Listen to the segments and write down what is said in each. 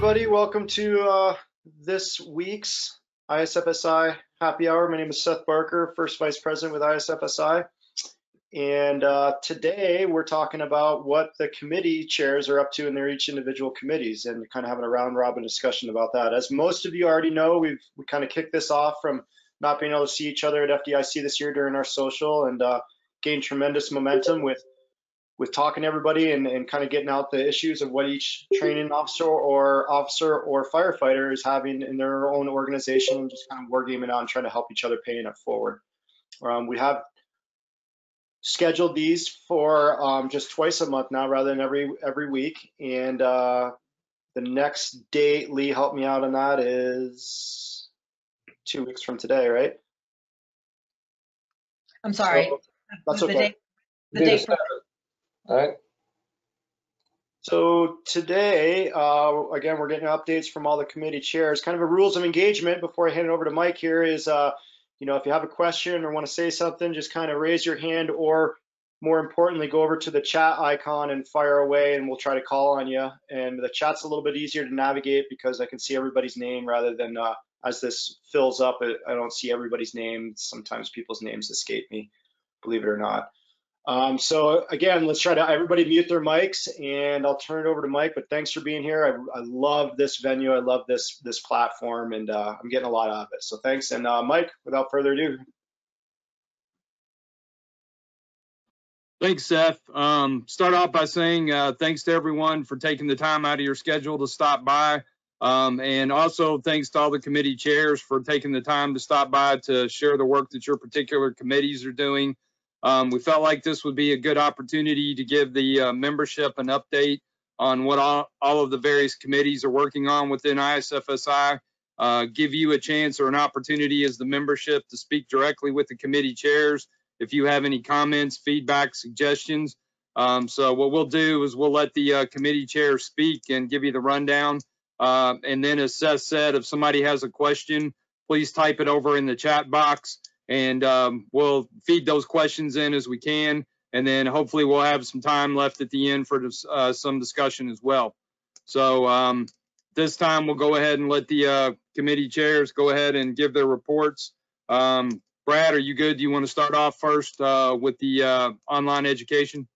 everybody. Welcome to this week's ISFSI Happy Hour. My name is Seth Barker, First Vice President with ISFSI. And today we're talking about what the committee chairs are up to in their each individual committees and kind of having a round robin discussion about that. As most of you already know, we kind of kicked this off from not being able to see each other at FDIC this year during our social and gained tremendous momentum with talking to everybody and kind of getting out the issues of what each training officer or firefighter is having in their own organization, and just kind of wargaming out and trying to help each other paying it forward. We have scheduled these for just twice a month now rather than every week. And the next date, Lee, help me out on that, is 2 weeks from today, right? I'm sorry. So, that's okay. The date for all right. So today, again, we're getting updates from all the committee chairs. Kind of a rules of engagement before I hand it over to Mike here is, you know, if you have a question or want to say something, just kind of raise your hand, or more importantly, go over to the chat icon and fire away, and we'll try to call on you. And the chat's a little bit easier to navigate because I can see everybody's name rather than as this fills up, I don't see everybody's name. Sometimes people's names escape me, believe it or not. So again, let's try to everybody mute their mics, and I'll turn it over to Mike. But thanks for being here. I love this venue. I love this platform, and I'm getting a lot out of it. So thanks. And Mike, without further ado. Thanks, Seth. Start off by saying thanks to everyone for taking the time out of your schedule to stop by. And also thanks to all the committee chairs for taking the time to stop by to share the work that your particular committees are doing. We felt like this would be a good opportunity to give the membership an update on what all of the various committees are working on within ISFSI, give you a chance or an opportunity as the membership to speak directly with the committee chairs if you have any comments, feedback, suggestions. So what we'll do is we'll let the committee chairs speak and give you the rundown. And then, as Seth said, if somebody has a question, please type it over in the chat box, and we'll feed those questions in as we can, and then hopefully we'll have some time left at the end for some discussion as well. So this time we'll go ahead and let the committee chairs go ahead and give their reports. Brad, are you good? Do you want to start off first with the online education?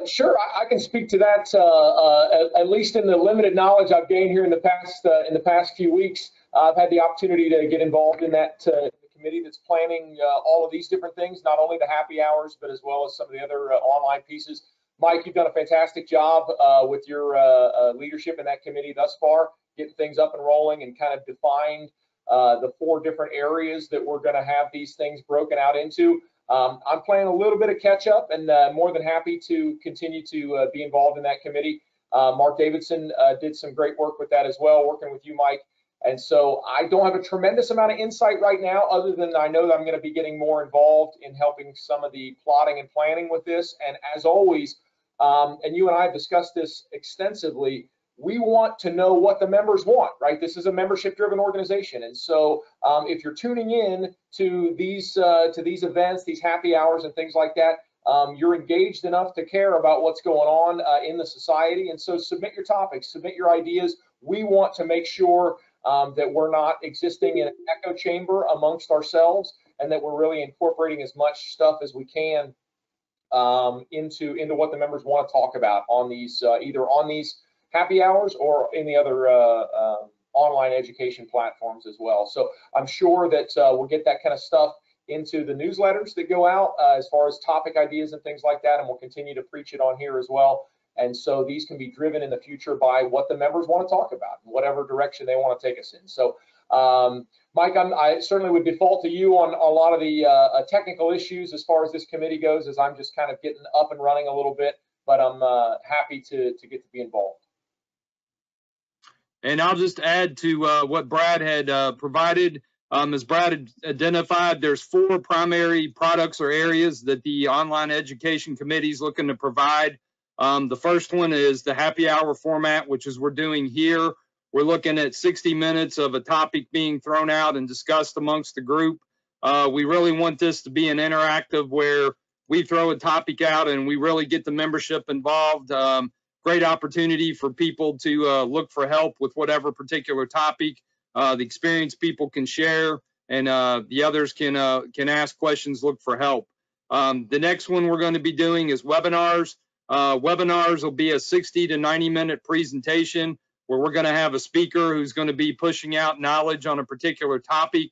Sure, I can speak to that. At least in the limited knowledge I've gained here in the past few weeks. I've had the opportunity to get involved in that committee that's planning all of these different things, not only the happy hours, but as well as some of the other online pieces. Mike, you've done a fantastic job with your leadership in that committee thus far, getting things up and rolling and kind of defined the 4 different areas that we're going to have these things broken out into. I'm playing a little bit of catch up, and more than happy to continue to be involved in that committee. Mark Davidson did some great work with that as well, working with you, Mike. And so I don't have a tremendous amount of insight right now, other than I know that I'm going to be getting more involved in helping some of the plotting and planning with this. And as always, and you and I have discussed this extensively, we want to know what the members want, right? This is a membership-driven organization, and so if you're tuning in to these events, these happy hours and things like that, you're engaged enough to care about what's going on in the society. And so submit your topics, submit your ideas. We want to make sure that we're not existing in an echo chamber amongst ourselves, and that we're really incorporating as much stuff as we can into what the members want to talk about on these either on these happy hours or in the other online education platforms as well. So I'm sure that we'll get that kind of stuff into the newsletters that go out as far as topic ideas and things like that, and we'll continue to preach it on here as well. And so these can be driven in the future by what the members want to talk about, whatever direction they want to take us in. So Mike, I certainly would default to you on a lot of the technical issues as far as this committee goes, as I'm just kind of getting up and running a little bit, but I'm happy to get to be involved. And I'll just add to what Brad had provided. As Brad had identified, there's 4 primary products or areas that the online education committee is looking to provide. The first one is the happy hour format, which is we're doing here. We're looking at 60 minutes of a topic being thrown out and discussed amongst the group. We really want this to be an interactive where we throw a topic out and we really get the membership involved. great opportunity for people to look for help with whatever particular topic. The experienced people can share, and the others can ask questions, look for help. The next one we're going to be doing is webinars. Webinars will be a 60 to 90-minute presentation where we're going to have a speaker who's going to be pushing out knowledge on a particular topic.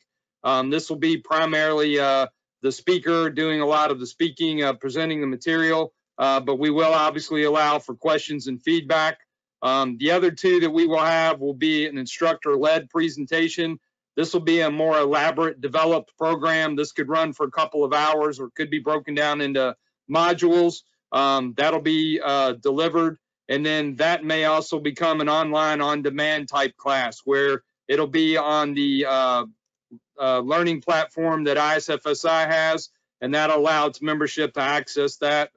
This will be primarily the speaker doing a lot of the speaking, presenting the material, but we will obviously allow for questions and feedback. The other two that we will have will be an instructor-led presentation. This will be a more elaborate, developed program. This could run for a couple of hours or could be broken down into modules. That'll be delivered. And then that may also become an online on-demand type class where it'll be on the learning platform that ISFSI has, and that'll allow its membership to access that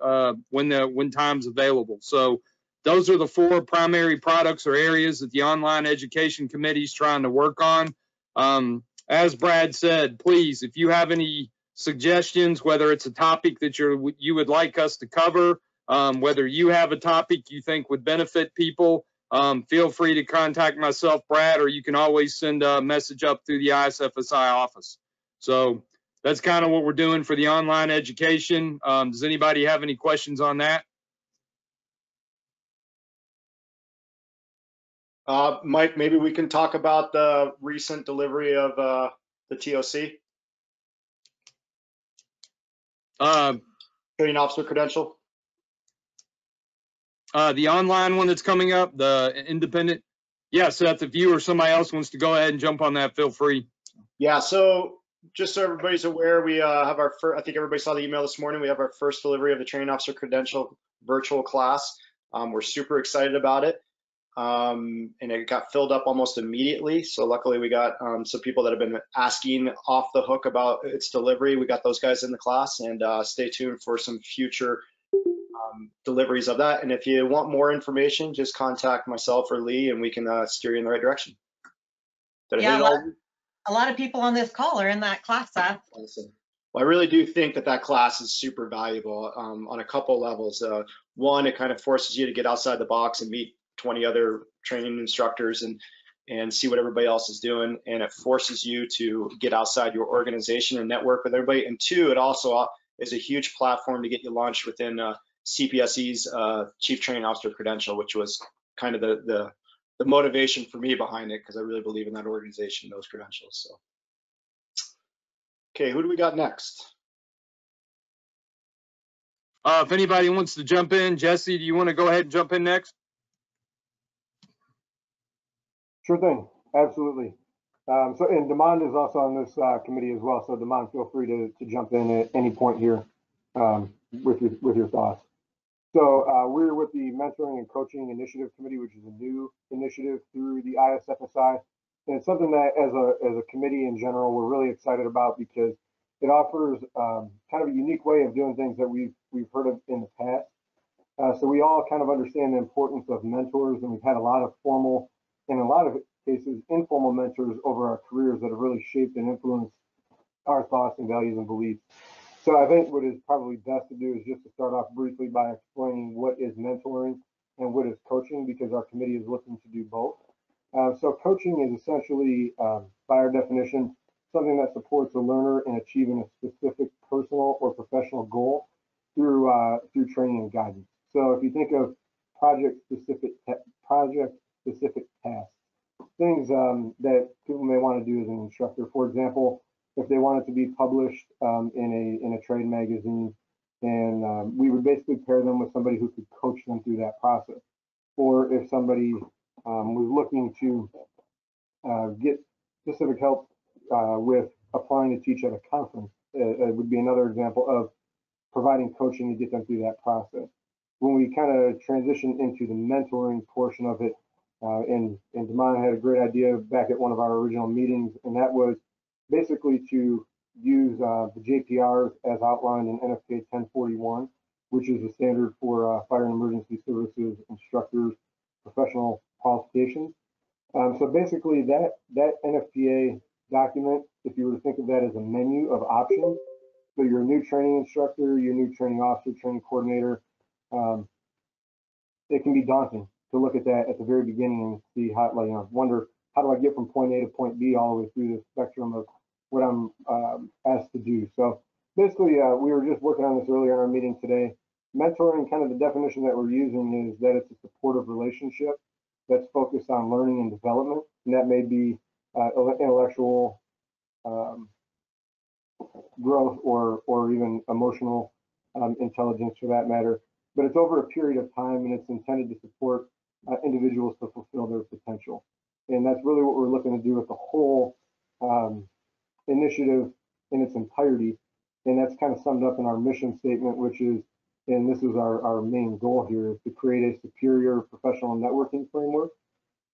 when time's available. So those are the 4 primary products or areas that the Online Education Committee is trying to work on. As Brad said, please, if you have any suggestions, whether it's a topic that you would like us to cover, whether you have a topic you think would benefit people, feel free to contact myself, Brad, or you can always send a message up through the ISFSI office. So that's kind of what we're doing for the online education. Does anybody have any questions on that? Mike, maybe we can talk about the recent delivery of the TOC, Training Officer Credential. The online one that's coming up, the independent. Yeah, Seth, if you or somebody else wants to go ahead and jump on that, feel free. Yeah, so just so everybody's aware, we have our first, I think everybody saw the email this morning, we have our first delivery of the Training Officer Credential virtual class. We're super excited about it. And it got filled up almost immediately. So luckily we got some people that have been asking off the hook about its delivery. We got those guys in the class, and stay tuned for some future deliveries of that. And if you want more information, just contact myself or Lee, and we can steer you in the right direction. Yeah, a lot of people on this call are in that class, Seth. Awesome. Well, I really do think that class is super valuable on a couple levels. One, it kind of forces you to get outside the box and meet 20 other training instructors and see what everybody else is doing. And it forces you to get outside your organization and network with everybody. And 2, it also is a huge platform to get you launched within CPSE's Chief Training Officer Credential, which was kind of the motivation for me behind it, because I really believe in that organization, those credentials. So, okay, who do we got next? If anybody wants to jump in, Jesse, do you want to go ahead and jump in next? Sure thing, absolutely. And Demond is also on this committee as well. So Demond, feel free to jump in at any point here with your thoughts. So we're with the Mentoring and Coaching Initiative Committee, which is a new initiative through the ISFSI. And it's something that as a committee in general, we're really excited about because it offers kind of a unique way of doing things that we've heard of in the past. So we all kind of understand the importance of mentors, and we've had a lot of formal, in a lot of cases, informal mentors over our careers that have really shaped and influenced our thoughts and values and beliefs. So I think what is probably best to do is just to start off briefly by explaining what is mentoring and what is coaching, because our committee is looking to do both. So coaching is essentially, by our definition, something that supports a learner in achieving a specific personal or professional goal through training and guidance. So if you think of project-specific tasks, things that people may want to do as an instructor. For example, if they wanted to be published in a trade magazine, and we would basically pair them with somebody who could coach them through that process. Or if somebody was looking to get specific help with applying to teach at a conference, it would be another example of providing coaching to get them through that process. When we kind of transition into the mentoring portion of it, and Demond had a great idea back at one of our original meetings, and that was basically to use the JPRs as outlined in NFPA 1041, which is the standard for fire and emergency services instructors' professional qualifications. So basically that NFPA document, if you were to think of that as a menu of options, so you're a new training instructor, you're a new training officer, training coordinator, it can be daunting to look at that at the very beginning and see how, like, wonder, how do I get from point A to point B all the way through the spectrum of what I'm asked to do. So basically, we were just working on this earlier in our meeting today. Mentoring, kind of the definition that we're using is that it's a supportive relationship that's focused on learning and development, and that may be intellectual growth or even emotional intelligence for that matter. But it's over a period of time, and it's intended to support individuals to fulfill their potential. And that's really what we're looking to do with the whole initiative in its entirety. And that's kind of summed up in our mission statement, which is, and this is our main goal here, is to create a superior professional networking framework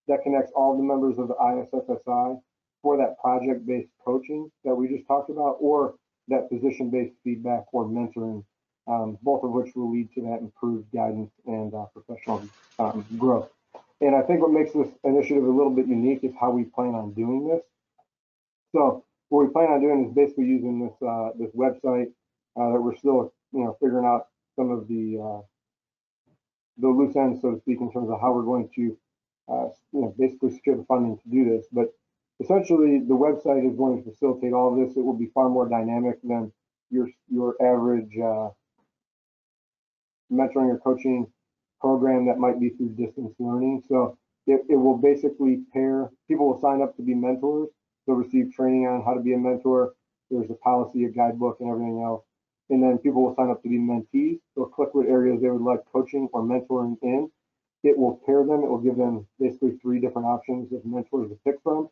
that connects all the members of the ISFSI for that project-based coaching that we just talked about, or that position-based feedback or mentoring, both of which will lead to that improved guidance and professional growth. And I think what makes this initiative a little bit unique is how we plan on doing this. So what we plan on doing is basically using this website that we're still figuring out some of the loose ends, so to speak, in terms of how we're going to basically secure the funding to do this. But essentially, the website is going to facilitate all of this. It will be far more dynamic than your average mentoring or coaching program that might be through distance learning. So it will basically pair, people will sign up to be mentors. They'll receive training on how to be a mentor. There's a policy, a guidebook, and everything else. And then people will sign up to be mentees. They'll click what areas they would like coaching or mentoring in. It will pair them. It will give them basically 3 different options of mentors to pick from.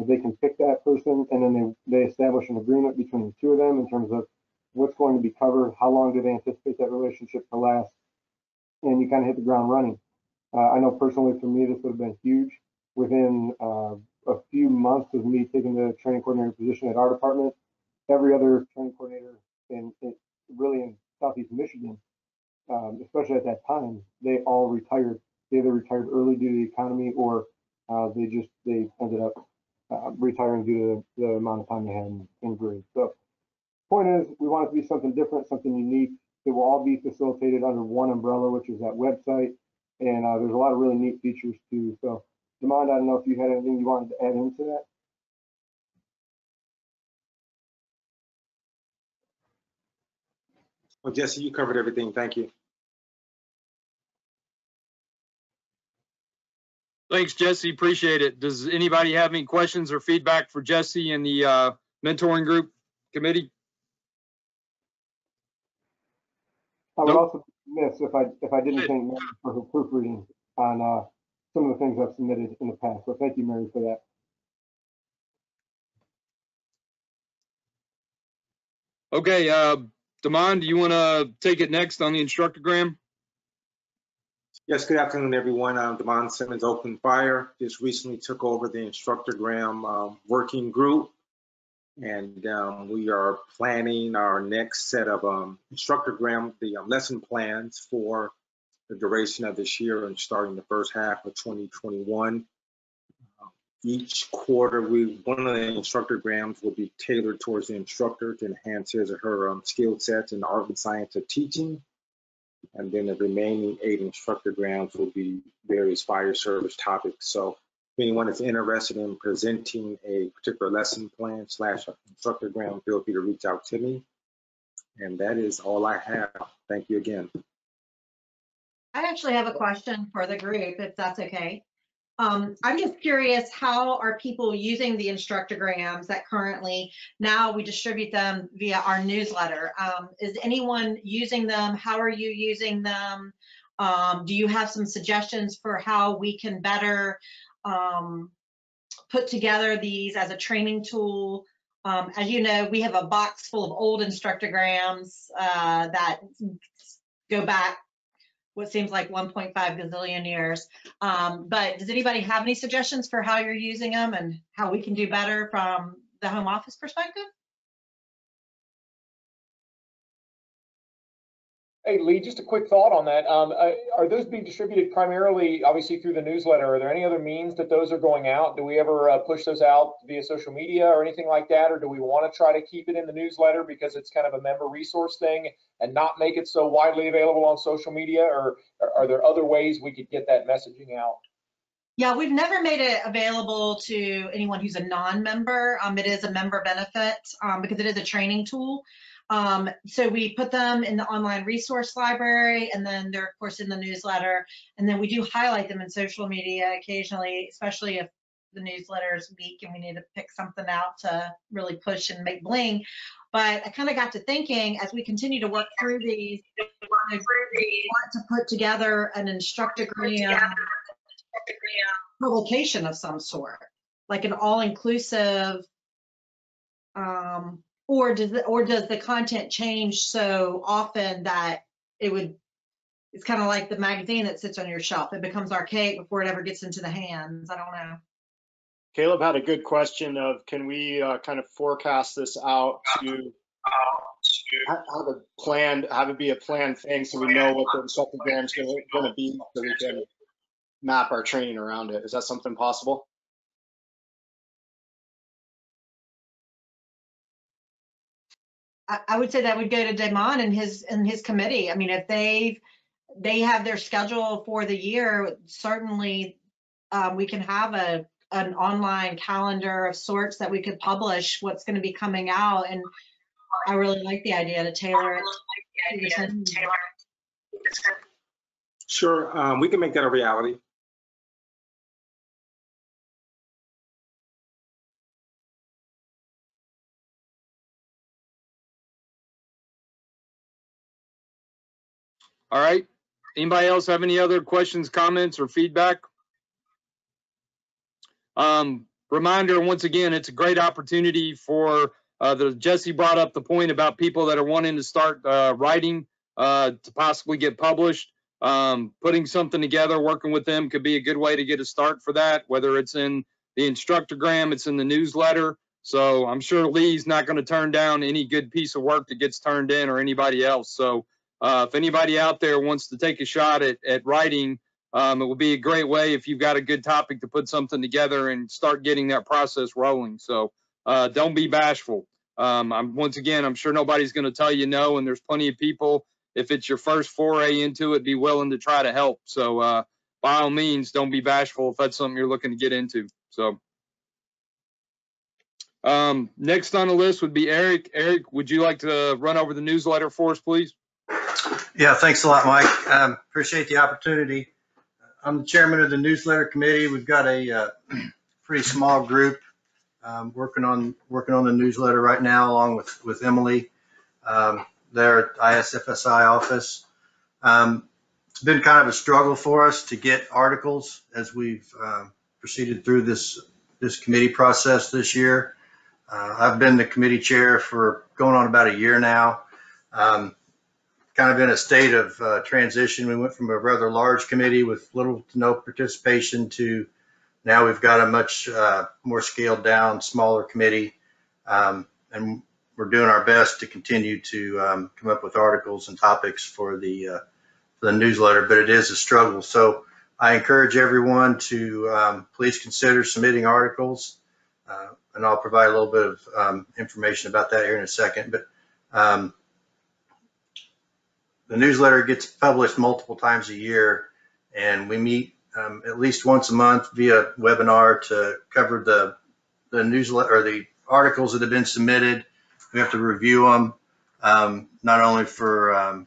They can pick that person, and then they establish an agreement between the 2 of them in terms of what's going to be covered, how long do they anticipate that relationship to last, and you kind of hit the ground running. I know personally for me, this would have been huge. Within a few months of me taking the training coordinator position at our department, every other training coordinator really in Southeast Michigan, especially at that time, they all retired. They either retired early due to the economy, or they ended up retiring due to the amount of time they had in grade. So point is, we want it to be something different, something unique. It will all be facilitated under one umbrella, which is that website. And there's a lot of really neat features too. So Demond, I don't know if you had anything you wanted to add into that. Well, Jesse, you covered everything. Thank you. Thanks, Jesse. Appreciate it. Does anybody have any questions or feedback for Jesse and the mentoring group committee? I would also miss if I didn't thank Mary for her proofreading on some of the things I've submitted in the past. So thank you, Mary, for that. Okay, Demond, do you want to take it next on the Instructor-Gram? Yes, good afternoon, everyone. I'm Demond Simmons, Open Fire. Just recently took over the Instructor-Gram working group, and we are planning our next set of Instructor-Gram, the lesson plans for the duration of this year and starting the first half of 2021. Each quarter, one of the Instructor-Grams will be tailored towards the instructor to enhance his or her skill sets in the art and science of teaching. And then the remaining 8 Instructor-Grams will be various fire service topics. So if anyone is interested in presenting a particular lesson plan / Instructor-Gram, feel free to reach out to me. And that is all I have. Thank you again. I actually have a question for the group, if that's okay. I'm just curious, how are people using the Instructor-Grams that currently, now we distribute them via our newsletter? Is anyone using them? How are you using them? Do you have some suggestions for how we can better put together these as a training tool? As you know, we have a box full of old Instructor-Grams that go back what seems like 1.5 gazillion years. But does anybody have any suggestions for how you're using them and how we can do better from the home office perspective? Hey, Lee, just a quick thought on that. Are those being distributed primarily, obviously, through the newsletter? Are there any other means that those are going out? Do we ever push those out via social media or anything like that? Or do we want to try to keep it in the newsletter because it's kind of a member resource thing and not make it so widely available on social media? Or are there other ways we could get that messaging out? Yeah, we've never made it available to anyone who's a non-member. It is a member benefit because it is a training tool. So we put them in the online resource library, and then they're, of course, in the newsletter. And then we do highlight them in social media occasionally, especially if the newsletter is weak and we need to pick something out to really push and make bling. But I kind of got to thinking as we continue to work through these, I want to put together an Instructor-Gram publication of some sort, like an all-inclusive, or does the content change so often that it's kind of like the magazine that sits on your shelf. It becomes archaic before it ever gets into the hands. I don't know. Caleb had a good question of, can we kind of forecast this out to have it be a planned thing so we know what the Instructor-Gram is going to be so we can map our training around it. Is that something possible? I would say that would go to Damon and his committee. I mean, if they have their schedule for the year, certainly we can have an online calendar of sorts that we could publish what's going to be coming out. And I really like the idea to tailor it. Sure, we can make that a reality. All right. Anybody else have any other questions, comments, or feedback? Reminder, once again, it's a great opportunity for Jesse brought up the point about people that are wanting to start writing to possibly get published. Putting something together, working with them could be a good way to get a start for that, whether it's in the Instructor-Gram, it's in the newsletter. So I'm sure Lee's not going to turn down any good piece of work that gets turned in or anybody else. So if anybody out there wants to take a shot at writing, it will be a great way if you've got a good topic to put something together and start getting that process rolling. So don't be bashful. Once again, I'm sure nobody's going to tell you no, and there's plenty of people, if it's your first foray into it, be willing to try to help. So by all means, don't be bashful if that's something you're looking to get into. So next on the list would be Eric. Eric, would you like to run over the newsletter for us, please? Yeah, thanks a lot, Mike. Appreciate the opportunity. I'm the chairman of the newsletter committee. We've got a pretty small group working on the newsletter right now, along with Emily there at ISFSI office. It's been kind of a struggle for us to get articles as we've proceeded through this committee process this year. I've been the committee chair for going on about a year now. Kind of in a state of transition. We went from a rather large committee with little to no participation to now we've got a much more scaled down, smaller committee. And we're doing our best to continue to come up with articles and topics for the newsletter, but it is a struggle. So I encourage everyone to please consider submitting articles. And I'll provide a little bit of information about that here in a second. But the newsletter gets published multiple times a year, and we meet at least once a month via webinar to cover the newsletter or the articles that have been submitted. We have to review them, not only for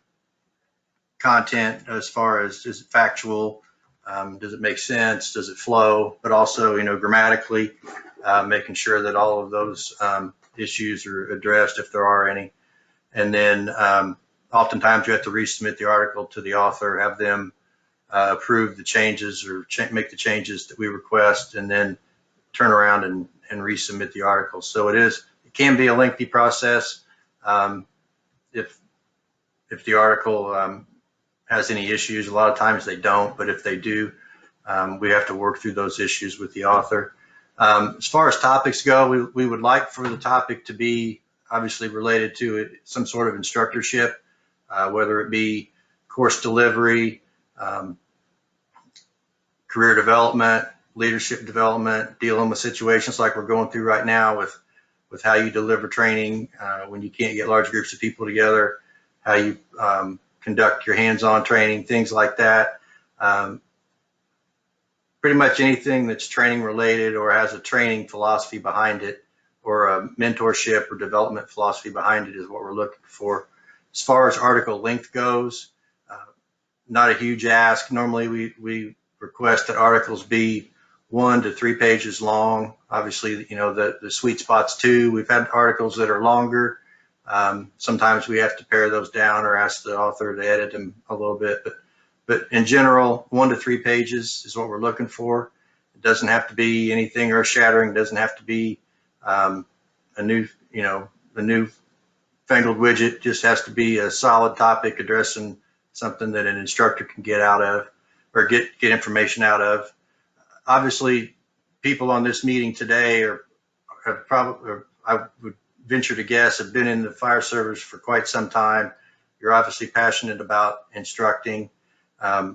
content as far as is it factual, does it make sense, does it flow, but also, grammatically, making sure that all of those issues are addressed if there are any. And then oftentimes you have to resubmit the article to the author, have them approve the changes or make the changes that we request, and then turn around and resubmit the article. So it can be a lengthy process if the article has any issues. A lot of times they don't, but if they do, we have to work through those issues with the author. As far as topics go, we would like for the topic to be obviously related to some sort of instructorship. whether it be course delivery, career development, leadership development, dealing with situations like we're going through right now with how you deliver training when you can't get large groups of people together, how you conduct your hands-on training, things like that. Pretty much anything that's training related or has a training philosophy behind it, or a mentorship or development philosophy behind it, is what we're looking for. As far as article length goes, not a huge ask. Normally we request that articles be 1 to 3 pages long. Obviously, you know, the sweet spot's 2. We've had articles that are longer. Sometimes we have to pare those down or ask the author to edit them a little bit, but in general, 1 to 3 pages is what we're looking for. It doesn't have to be anything earth-shattering. It doesn't have to be a new fangled widget. It just has to be a solid topic addressing something that an instructor can get out of, or get information out of. Obviously, people on this meeting today have probably, or I would venture to guess, have been in the fire service for quite some time. You're obviously passionate about instructing. I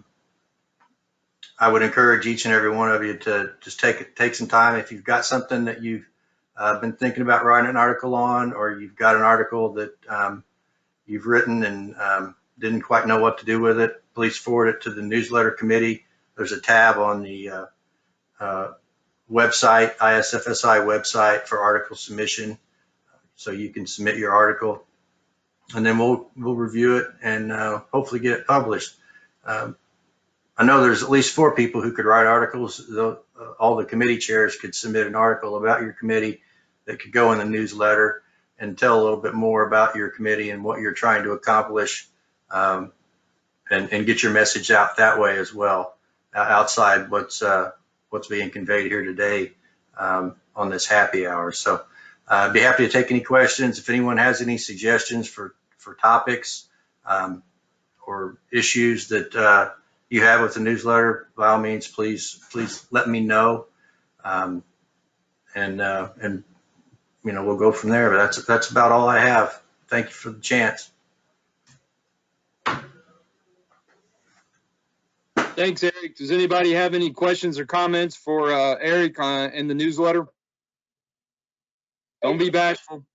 would encourage each and every one of you to just take some time. If you've got something that you've been thinking about writing an article on, or you've got an article that you've written and didn't quite know what to do with it, please forward it to the newsletter committee. There's a tab on the website, ISFSI website, for article submission, so you can submit your article, and then we'll review it and hopefully get it published. I know there's at least 4 people who could write articles. All the committee chairs could submit an article about your committee that could go in the newsletter and tell a little bit more about your committee and what you're trying to accomplish, and get your message out that way as well, outside what's being conveyed here today on this happy hour. So I'd be happy to take any questions. If anyone has any suggestions for topics or issues that you have with the newsletter, by all means, please let me know, and you know, we'll go from there. But that's about all I have. Thank you for the chance. Thanks, Eric. Does anybody have any questions or comments for Eric in the newsletter? Don't be bashful.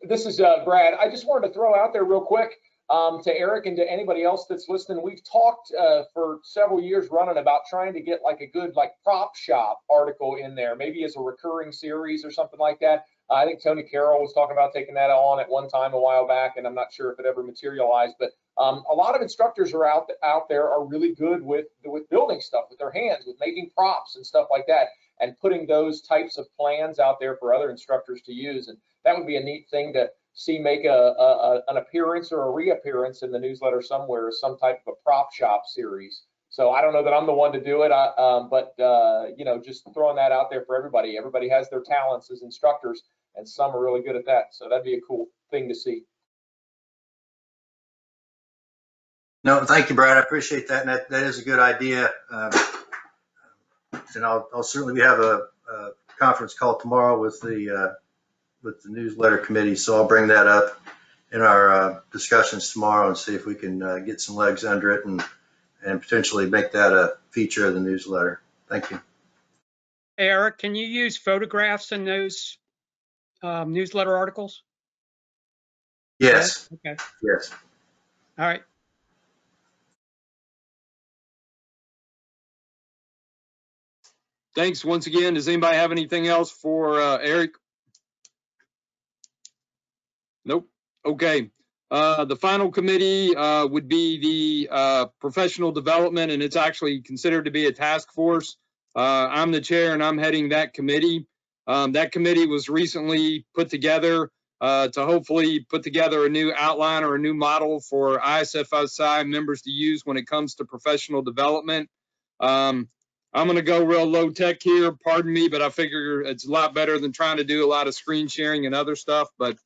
This is Brad. I just wanted to throw out there real quick to Eric and to anybody else that's listening. We've talked for several years running about trying to get like a good prop shop article in there, maybe as a recurring series or something like that. I think Tony Carroll was talking about taking that on at one time a while back, and I'm not sure if it ever materialized. But a lot of instructors are out there are really good with building stuff with their hands, with making props and stuff like that, and putting those types of plans out there for other instructors to use. And that would be a neat thing to see make an appearance or a reappearance in the newsletter somewhere, some type of a prop shop series. So I don't know that I'm the one to do it, but you know, just throwing that out there for everybody. Everybody has their talents as instructors, and some are really good at that. So that'd be a cool thing to see. No, thank you, Brad. I appreciate that, and that is a good idea. And I'll certainly have a conference call tomorrow with the newsletter committee, so I'll bring that up in our discussions tomorrow and see if we can get some legs under it and potentially make that a feature of the newsletter. Thank you. Eric, can you use photographs in those newsletter articles? Yes. Okay. Yes. All right. Thanks once again. Does anybody have anything else for Eric? Nope. Okay. The final committee would be the professional development, and it's actually considered to be a task force. I'm the chair and I'm heading that committee. That committee was recently put together to hopefully put together a new outline or a new model for ISFSI members to use when it comes to professional development. I'm going to go real low tech here, pardon me, but I figure it's a lot better than trying to do a lot of screen sharing and other stuff. But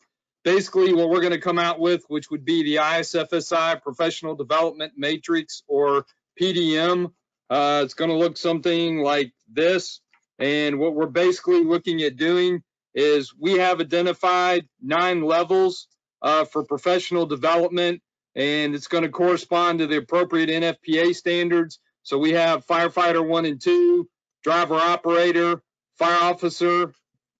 basically what we're going to come out with, which would be the ISFSI Professional Development Matrix, or PDM. It's going to look something like this. And what we're basically looking at doing is we have identified 9 levels for professional development. and it's going to correspond to the appropriate NFPA standards. So we have firefighter 1 and 2, driver operator, fire officer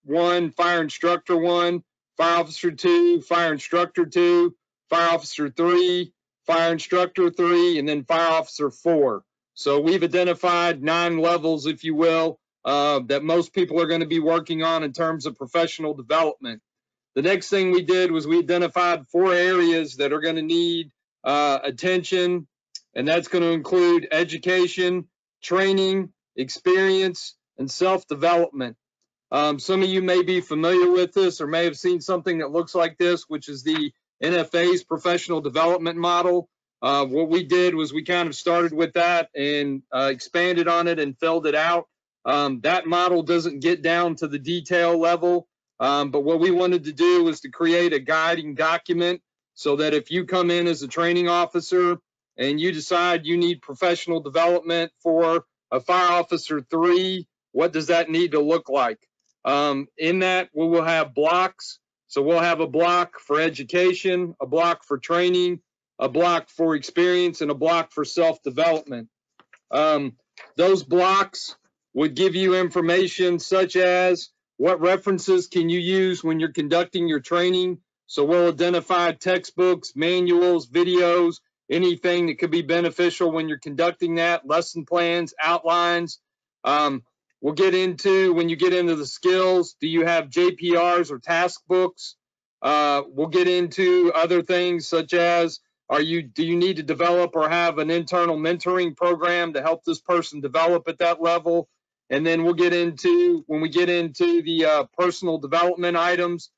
1, fire instructor 1, fire officer 2, fire instructor 2, fire officer 3, fire instructor 3, and then fire officer 4. So we've identified 9 levels, if you will, that most people are going to be working on in terms of professional development. The next thing we did was we identified 4 areas that are going to need attention, and that's going to include education, training, experience, and self-development. Some of you may be familiar with this or may have seen something that looks like this, which is the NFA's professional development model. What we did was we kind of started with that and expanded on it and filled it out. That model doesn't get down to the detail level, but what we wanted to do was to create a guiding document so that if you come in as a training officer and you decide you need professional development for a fire officer 3, what does that need to look like? In that, we will have blocks. So we'll have a block for education, a block for training, a block for experience, and a block for self-development. Those blocks would give you information such as what references can you use when you're conducting your training. So we'll identify textbooks, manuals, videos, anything that could be beneficial when you're conducting that, lesson plans, outlines. We'll get into, when you get into the skills, do you have JPRs or task books? We'll get into other things such as, do you need to develop or have an internal mentoring program to help this person develop at that level? And then we'll get into, when we get into the personal development items,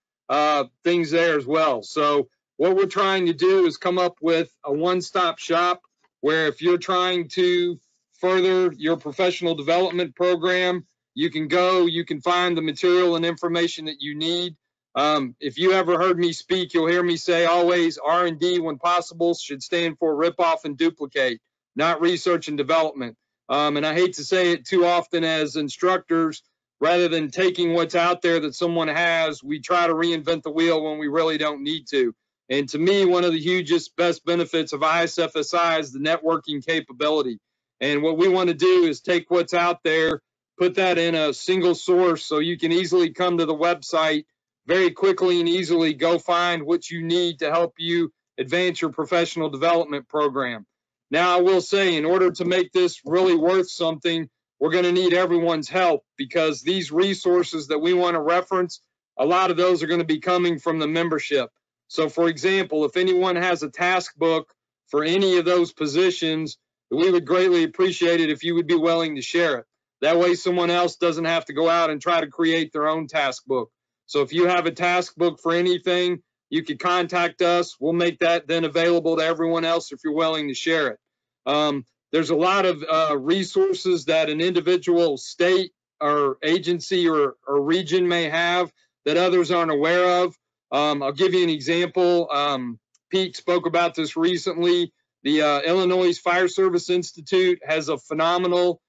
things there as well. So what we're trying to do is come up with a one-stop shop where if you're trying to further your professional development program, you can find the material and information that you need. If you ever heard me speak, you'll hear me say always R&D when possible should stand for rip off and duplicate, not research and development. And I hate to say it too often as instructors, rather than taking what's out there that someone has, we try to reinvent the wheel when we really don't need to. And to me, one of the hugest, best benefits of ISFSI is the networking capability. And what we want to do is take what's out there, put that in a single source so you can easily come to the website very quickly and easily go find what you need to help you advance your professional development program. Now, I will say, in order to make this really worth something, we're going to need everyone's help because these resources that we want to reference, a lot of those are going to be coming from the membership. So, for example, if anyone has a task book for any of those positions, we would greatly appreciate it if you would be willing to share it. That way someone else doesn't have to go out and try to create their own task book. So if you have a task book for anything, you could contact us. We'll make that then available to everyone else if you're willing to share it. There's a lot of resources that an individual state or agency or region may have that others aren't aware of. I'll give you an example. Pete spoke about this recently. The Illinois Fire Service Institute has a phenomenal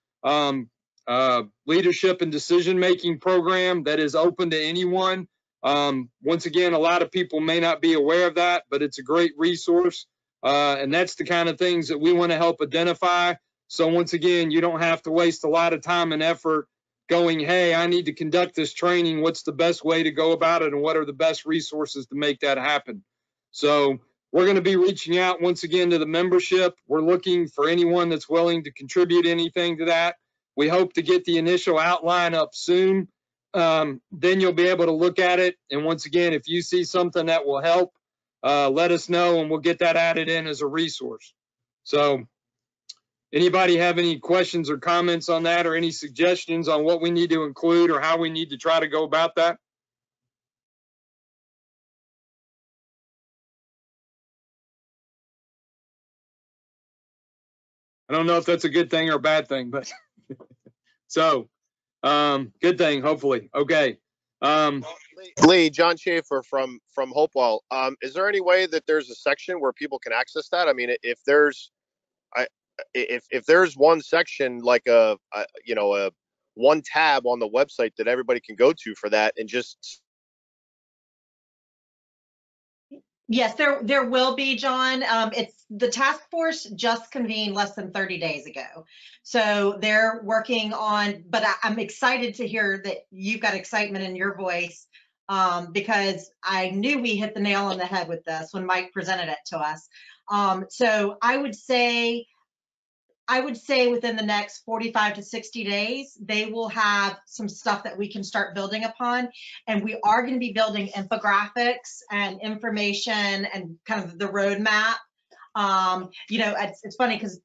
leadership and decision-making program that is open to anyone. Once again, a lot of people may not be aware of that, but it's a great resource. And that's the kind of things that we want to help identify. So once again, you don't have to waste a lot of time and effort going, hey, I need to conduct this training. What's the best way to go about it? And what are the best resources to make that happen? So we're going to be reaching out once again to the membership. We're looking for anyone that's willing to contribute anything to that. We hope to get the initial outline up soon. Then you'll be able to look at it. And once again, if you see something that will help, let us know and we'll get that added in as a resource. So anybody have any questions or comments on that or any suggestions on what we need to include or how we need to try to go about that? I don't know if that's a good thing or a bad thing, but so good thing, hopefully. Okay. Lee, John Schaefer from Hopewell. Is there any way that there's a section where people can access that? I mean, if there's one section like a one tab on the website that everybody can go to for that and just Yes, there will be, John. It's the task force just convened less than 30 days ago. So they're working on, but I'm excited to hear that you've got excitement in your voice, because I knew we hit the nail on the head with this when Mike presented it to us. So I would say within the next 45 to 60 days, they will have some stuff that we can start building upon. And we are going to be building infographics and information and kind of the roadmap. You know, it's funny because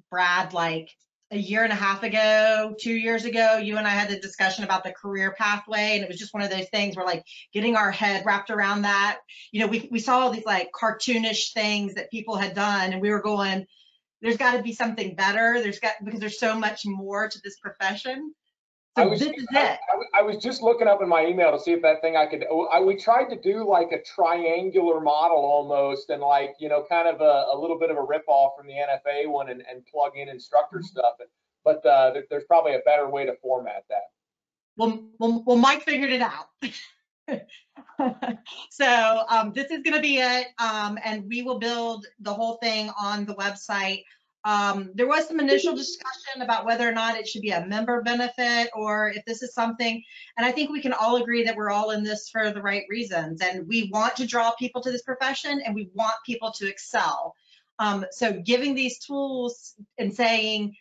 Brad, like a year and a half ago, 2 years ago, you and I had a discussion about the career pathway. And it was just one of those things where like getting our head wrapped around that. You know, we saw all these like cartoonish things that people had done, and we were going, there's got to be something better. Because there's so much more to this profession. So this is it. I was just looking up in my email to see if that thing we tried to do like a triangular model almost, and like, you know, kind of a little bit of a ripoff from the NFA one and plug in instructor stuff. But there's probably a better way to format that. Well, Mike figured it out. So this is going to be it, and we will build the whole thing on the website. There was some initial discussion about whether or not it should be a member benefit or if this is something, and I think we can all agree that we're all in this for the right reasons, and we want to draw people to this profession and we want people to excel. So giving these tools and saying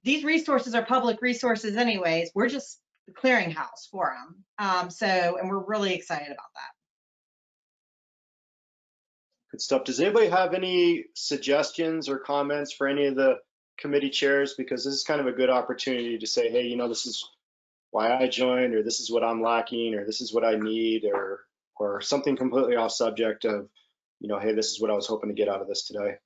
these resources are public resources anyways, we're just the clearinghouse for them. And we're really excited about that. Good stuff. Does anybody have any suggestions or comments for any of the committee chairs? Because this is kind of a good opportunity to say, hey, you know, this is why I joined, or this is what I'm lacking, or this is what I need, or something completely off subject of, you know, hey, this is what I was hoping to get out of this today.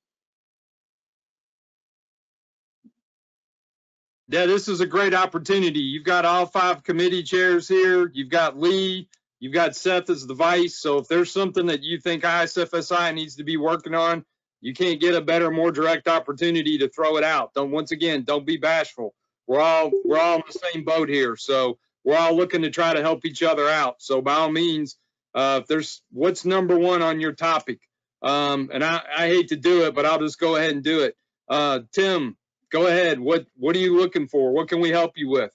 Yeah, this is a great opportunity. You've got all 5 committee chairs here. You've got Lee. You've got Seth as the vice. So if there's something that you think ISFSI needs to be working on, you can't get a better, more direct opportunity to throw it out. Once again, don't be bashful. We're all in the same boat here. So we're all looking to try to help each other out. So by all means, if there's what's number 1 on your topic, and I hate to do it, but I'll just go ahead and do it. Tim, go ahead. What are you looking for? What can we help you with?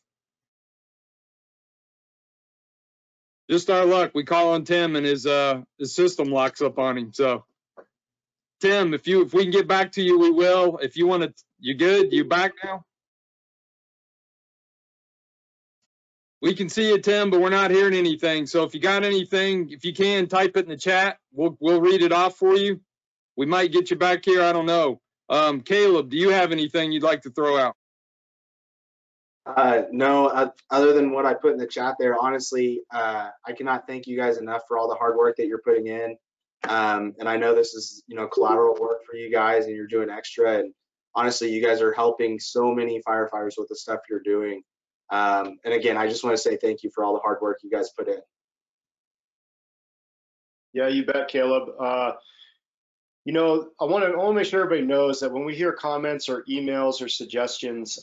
Just our luck. We call on Tim and his system locks up on him. So Tim, if we can get back to you, we will. If you want to, you good? You back now? We can see you, Tim, but we're not hearing anything. So if you got anything, if you can, type it in the chat. We'll read it off for you. We might get you back here. I don't know. Caleb, do you have anything you'd like to throw out? No, other than what I put in the chat there, honestly, I cannot thank you guys enough for all the hard work that you're putting in. And I know this is, you know, collateral work for you guys and you're doing extra. And honestly, you guys are helping so many firefighters with the stuff you're doing. And again, I just want to say thank you for all the hard work you guys put in. Yeah, you bet, Caleb. You know, I want to make sure everybody knows that when we hear comments or emails or suggestions,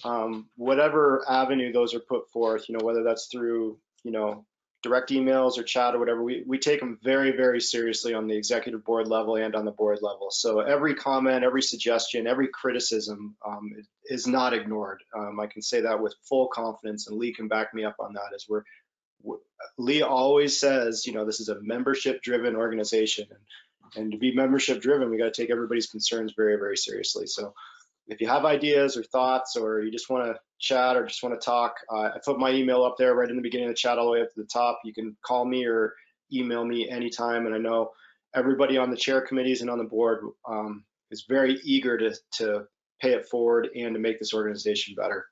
whatever avenue those are put forth, you know, whether that's through, you know, direct emails or chat or whatever, we take them very, very seriously on the executive board level and on the board level. So every comment, every suggestion, every criticism is not ignored. I can say that with full confidence, and Lee can back me up on that, as Lee always says, you know, this is a membership-driven organization. And to be membership driven, we got to take everybody's concerns very, very seriously. So if you have ideas or thoughts, or you just want to chat or just want to talk, I put my email up there right in the beginning of the chat all the way up to the top. You can call me or email me anytime. And I know everybody on the chair committees and on the board is very eager to pay it forward and to make this organization better.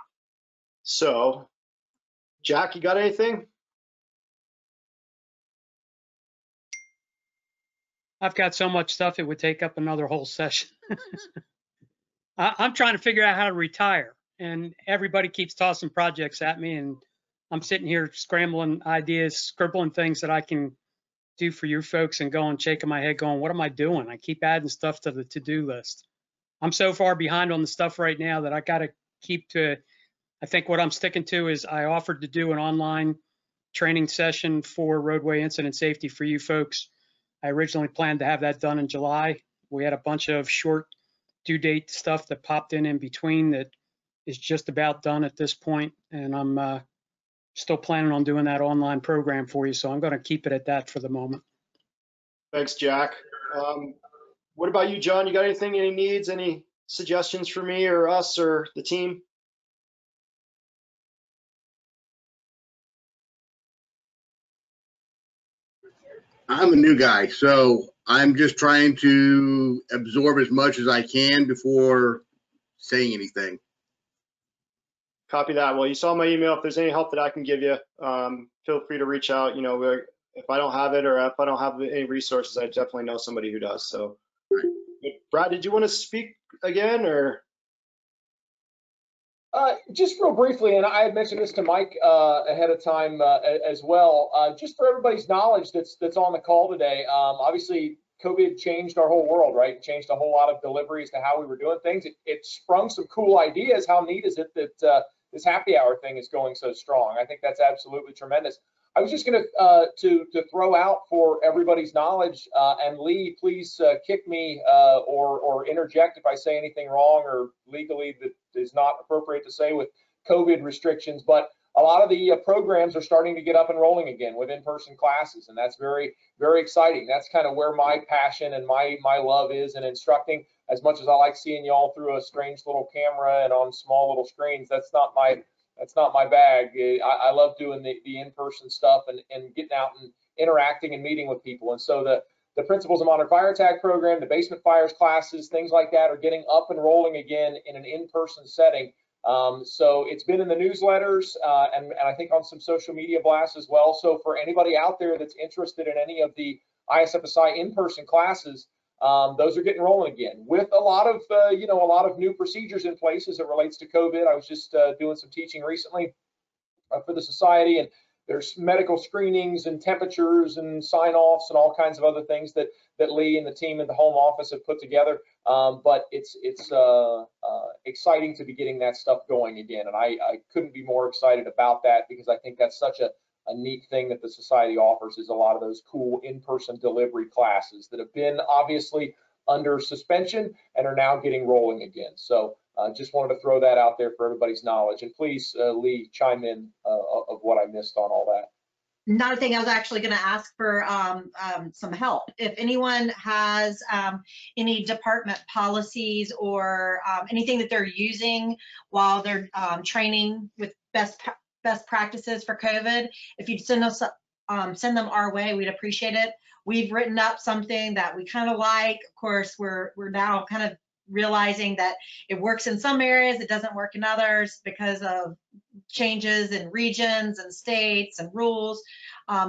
So, Jack, you got anything? I've got so much stuff it would take up another whole session. I'm trying to figure out how to retire, and everybody keeps tossing projects at me, and I'm sitting here scrambling ideas, scribbling things that I can do for you folks, and going, shaking my head going, what am I doing? I keep adding stuff to the to-do list. I'm so far behind on the stuff right now that I got to keep to, I think what I'm sticking to is I offered to do an online training session for roadway incident safety for you folks I originally planned to have that done in July. We had a bunch of short due date stuff that popped in between that is just about done at this point, and I'm still planning on doing that online program for you, so I'm going to keep it at that for the moment. Thanks, Jack. What about you, John? You got anything, any needs, any suggestions for me or us or the team? I'm a new guy, so I'm just trying to absorb as much as I can before saying anything. Copy that. Well, you saw my email. If there's any help that I can give you, feel free to reach out. You know, if I don't have it or if I don't have any resources, I definitely know somebody who does. So, Brad, did you want to speak again or? Just real briefly, and I had mentioned this to Mike ahead of time as well, just for everybody's knowledge that's on the call today. Obviously, COVID changed our whole world, right? It changed a whole lot of deliveries to how we were doing things. It sprung some cool ideas. How neat is it that this happy hour thing is going so strong? I think that's absolutely tremendous. I was just going to throw out for everybody's knowledge, and Lee, please kick me or interject if I say anything wrong or legally that is not appropriate to say with COVID restrictions. But a lot of the programs are starting to get up and rolling again with in-person classes, and that's very, very exciting. That's kind of where my passion and my love is in instructing. As much as I like seeing y'all through a strange little camera and on small little screens, that's not my bag. I love doing the in-person stuff and getting out and interacting and meeting with people. And so the Principles of Modern Fire Attack program, the basement fires classes, things like that are getting up and rolling again in an in-person setting. So it's been in the newsletters and I think on some social media blasts as well. So for anybody out there that's interested in any of the ISFSI in-person classes, those are getting rolling again with a lot of a lot of new procedures in place as it relates to COVID. I was just doing some teaching recently for the society, and there's medical screenings and temperatures and sign-offs and all kinds of other things that Lee and the team in the home office have put together. But it's exciting to be getting that stuff going again, and I couldn't be more excited about that because I think that's such a neat thing that the society offers is a lot of those cool in-person delivery classes that have been obviously under suspension and are now getting rolling again. So just wanted to throw that out there for everybody's knowledge. And please, Lee, chime in of what I missed on all that. Another thing, I was actually going to ask for some help. If anyone has any department policies or anything that they're using while they're training with best practices for COVID, if you'd send them our way, we'd appreciate it. We've written up something that we kind of like. Of course, we're now kind of realizing that it works in some areas, it doesn't work in others because of changes in regions and states and rules.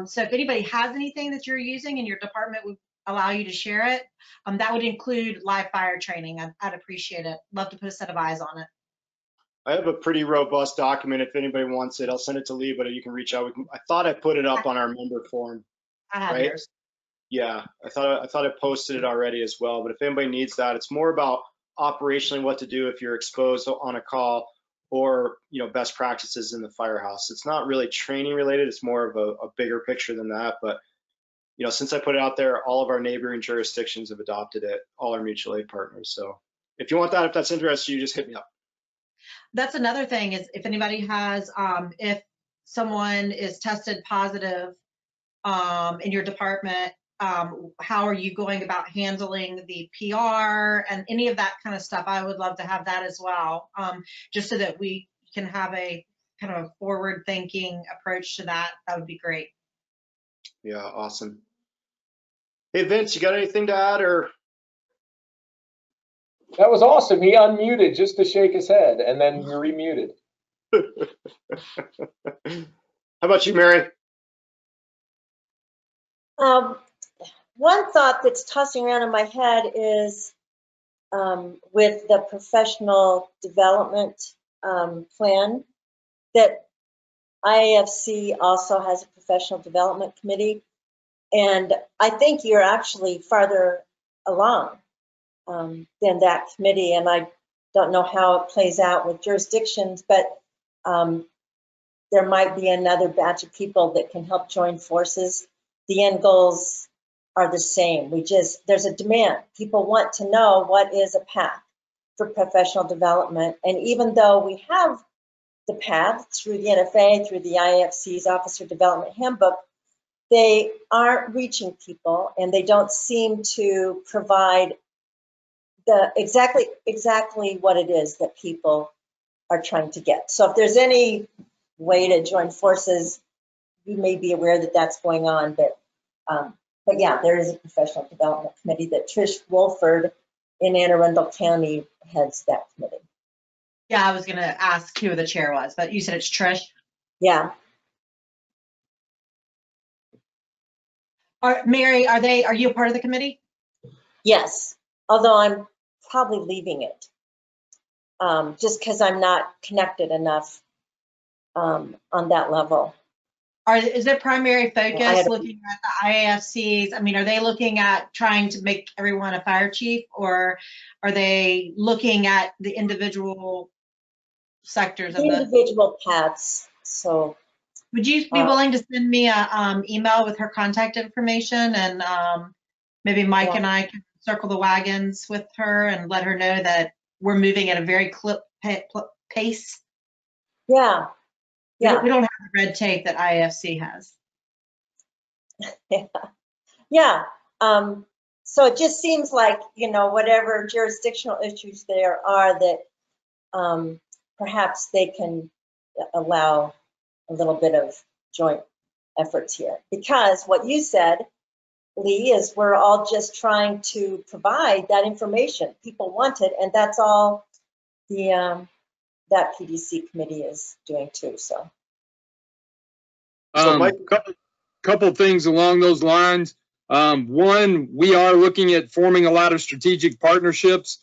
So if anybody has anything that you're using and your department would allow you to share it, that would include live fire training. I'd appreciate it. Love to put a set of eyes on it. I have a pretty robust document. If anybody wants it, I'll send it to Lee, but you can reach out. I thought I put it up on our member forum. I have right? yours. Yeah, I thought I posted it already as well. But if anybody needs that, it's more about operationally what to do if you're exposed on a call or best practices in the firehouse. It's not really training related. It's more of a bigger picture than that. But since I put it out there, all of our neighboring jurisdictions have adopted it, all our mutual aid partners. So if you want that, if that's interesting, you just hit me up. That's another thing is if anybody has, if someone is tested positive in your department, how are you going about handling the PR and any of that kind of stuff? I would love to have that as well, just so that we can have a kind of forward thinking approach to that. That would be great. Yeah, awesome. Hey, Vince, you got anything to add or? That was awesome. He unmuted just to shake his head and then remuted. How about you, Mary? One thought that's tossing around in my head is with the professional development plan that IFC also has a professional development committee. And I think you're actually farther along than that committee. And I don't know how it plays out with jurisdictions, but there might be another batch of people that can help join forces. The end goal's are the same. There's a demand. People want to know what is a path for professional development. And even though we have the path through the NFA, through the IFC's Officer Development Handbook, they aren't reaching people, and they don't seem to provide the exactly what it is that people are trying to get. So if there's any way to join forces, you may be aware that that's going on, but yeah, there is a professional development committee that Trish Wolford in Anne Arundel County heads that committee. Yeah, I was going to ask who the chair was, but you said it's Trish. Yeah. Mary, are you a part of the committee? Yes, although I'm probably leaving it just because I'm not connected enough on that level. Is their primary focus looking at the IAFCs? I mean, are they looking at trying to make everyone a fire chief, or are they looking at the individual sectors of the individual paths? So would you be willing to send me a email with her contact information, and maybe Mike and I can circle the wagons with her and let her know that we're moving at a very pace? Yeah. Yeah. We don't have the red tape that IFC has. Yeah. So it just seems like, whatever jurisdictional issues there are, that perhaps they can allow a little bit of joint efforts here. Because what you said, Lee, is we're all just trying to provide that information. People want it, and that's all that PDC committee is doing too. So Mike, couple things along those lines. One, we are looking at forming a lot of strategic partnerships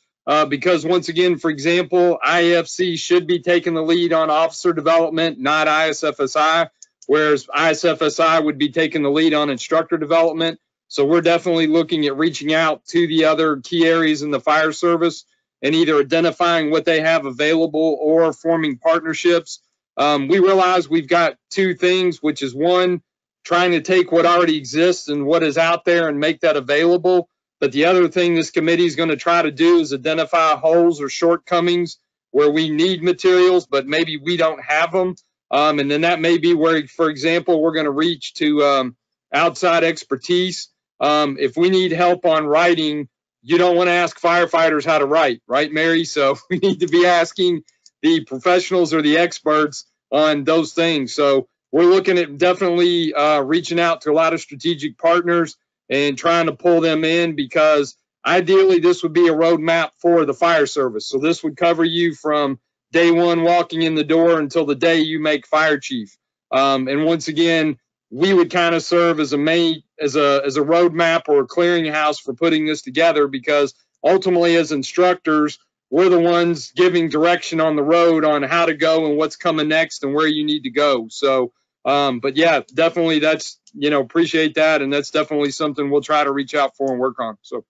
because, once again, for example, IFC should be taking the lead on officer development, not ISFSI, whereas ISFSI would be taking the lead on instructor development. So we're definitely looking at reaching out to the other key areas in the fire service and either identifying what they have available or forming partnerships. We realize we've got two things, which is one, trying to take what already exists and what is out there and make that available. But the other thing this committee is going to try to do is identify holes or shortcomings where we need materials, but maybe we don't have them. And then that may be where, for example, we're going to reach to outside expertise. If we need help on writing, you don't want to ask firefighters how to write, right, Mary? So we need to be asking the professionals or the experts on those things. So we're looking at definitely reaching out to a lot of strategic partners and trying to pull them in, because ideally this would be a roadmap for the fire service. So this would cover you from day one walking in the door until the day you make fire chief. And once again, we would kind of serve as a roadmap or a clearinghouse for putting this together, because ultimately as instructors, we're the ones giving direction on the road on how to go and what's coming next and where you need to go. So, but yeah, definitely that's, appreciate that. And that's definitely something we'll try to reach out for and work on. So.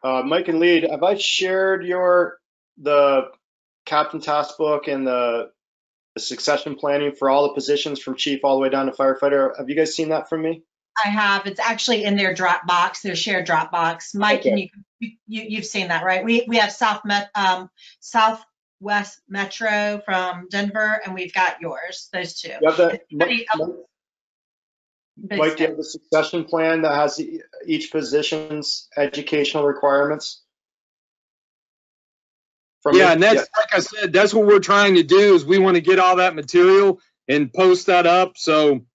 Mike and Lead, have I shared the captain task book and the succession planning for all the positions from chief all the way down to firefighter? Have you guys seen that from me? I have. It's actually in their Dropbox, their shared Dropbox. Mike, okay. You've seen that, right? We have Southwest Metro from Denver, and we've got yours. Those two. You have that, Mike, do you have the succession plan that has each position's educational requirements? And that's, like I said, that's what we're trying to do, is we want to get all that material and post that up. So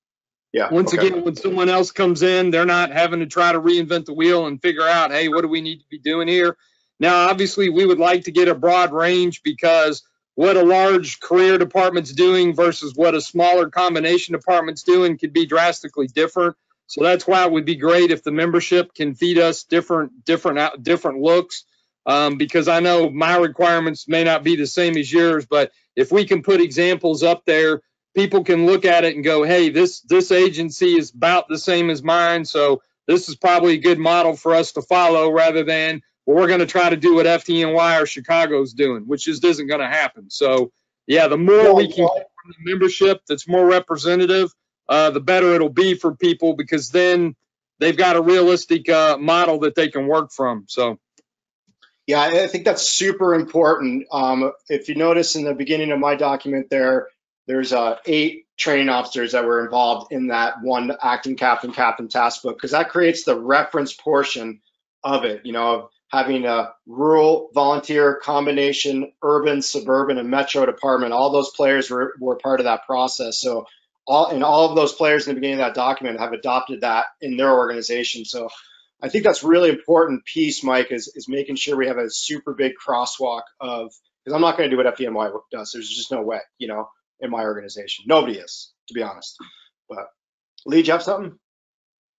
once again, when someone else comes in, they're not having to try to reinvent the wheel and figure out, hey, what do we need to be doing here? Now, obviously, we would like to get a broad range, because what a large career department's doing versus what a smaller combination department's doing could be drastically different. So that's why it would be great if the membership can feed us different looks, because I know my requirements may not be the same as yours, but if we can put examples up there, people can look at it and go, hey, this agency is about the same as mine, so this is probably a good model for us to follow, rather than, well, we're going to try to do what FDNY or Chicago's doing, which just isn't going to happen. So, yeah, the more we can get from the membership that's more representative, the better it'll be for people, because then they've got a realistic model that they can work from. So. Yeah, I think that's super important. If you notice in the beginning of my document there's 8 training officers that were involved in that one acting captain task book, because that creates the reference portion of it, of having a rural, volunteer, combination, urban, suburban, and metro department. All those players were part of that process. So all of those players in the beginning of that document have adopted that in their organization. So I think that's really important piece, Mike, is making sure we have a super big crosswalk of, because I'm not going to do what FDNY does. There's just no way, in my organization. Nobody is, to be honest. But Lee, do you have something?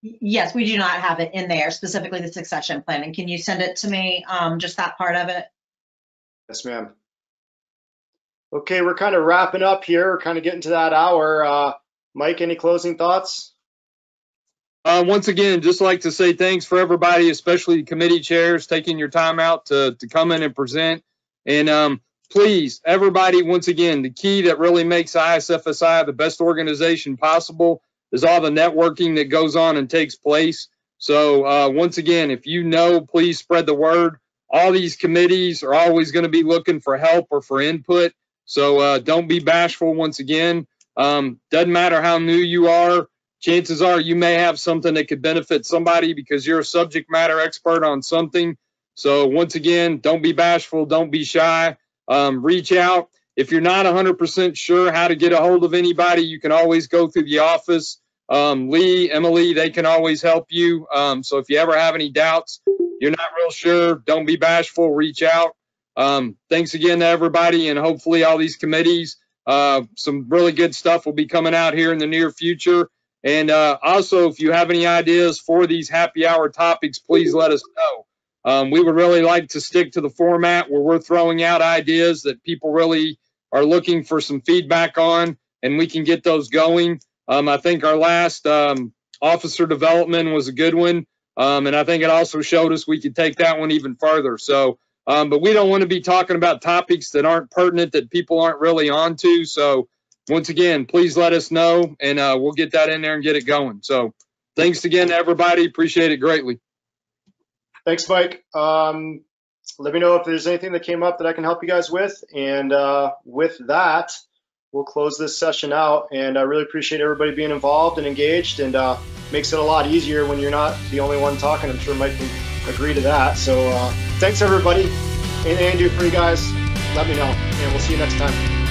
Yes, we do not have it in there, specifically the succession planning. Can you send it to me, just that part of it? Yes, ma'am. Okay, we're kind of wrapping up here. We're kind of getting to that hour. Mike, any closing thoughts? Once again, just like to say thanks for everybody, especially the committee chairs, taking your time out to come in and present. And please, everybody, once again, the key that really makes ISFSI the best organization possible is all the networking that goes on and takes place. So once again, if please spread the word. All these committees are always going to be looking for help or for input. So don't be bashful once again. Doesn't matter how new you are. Chances are you may have something that could benefit somebody because you're a subject matter expert on something. So once again, don't be bashful, don't be shy. Reach out. If you're not 100% sure how to get a hold of anybody, you can always go through the office. Lee, Emily, they can always help you. So if you ever have any doubts, you're not real sure, don't be bashful, reach out. Thanks again to everybody, and hopefully all these committees, some really good stuff will be coming out here in the near future. And also, if you have any ideas for these happy hour topics, please let us know. We would really like to stick to the format where we're throwing out ideas that people really are looking for some feedback on, and we can get those going. I think our last officer development was a good one, and I think it also showed us we could take that one even further. So, but we don't want to be talking about topics that aren't pertinent, that people aren't really onto. So once again, please let us know, and we'll get that in there and get it going. So thanks again to everybody. Appreciate it greatly. Thanks, Mike. Let me know if there's anything that came up that I can help you guys with. And with that, we'll close this session out. And I really appreciate everybody being involved and engaged, and makes it a lot easier when you're not the only one talking. I'm sure Mike can agree to that. So thanks, everybody. Anything I can do for you guys, let me know, and we'll see you next time.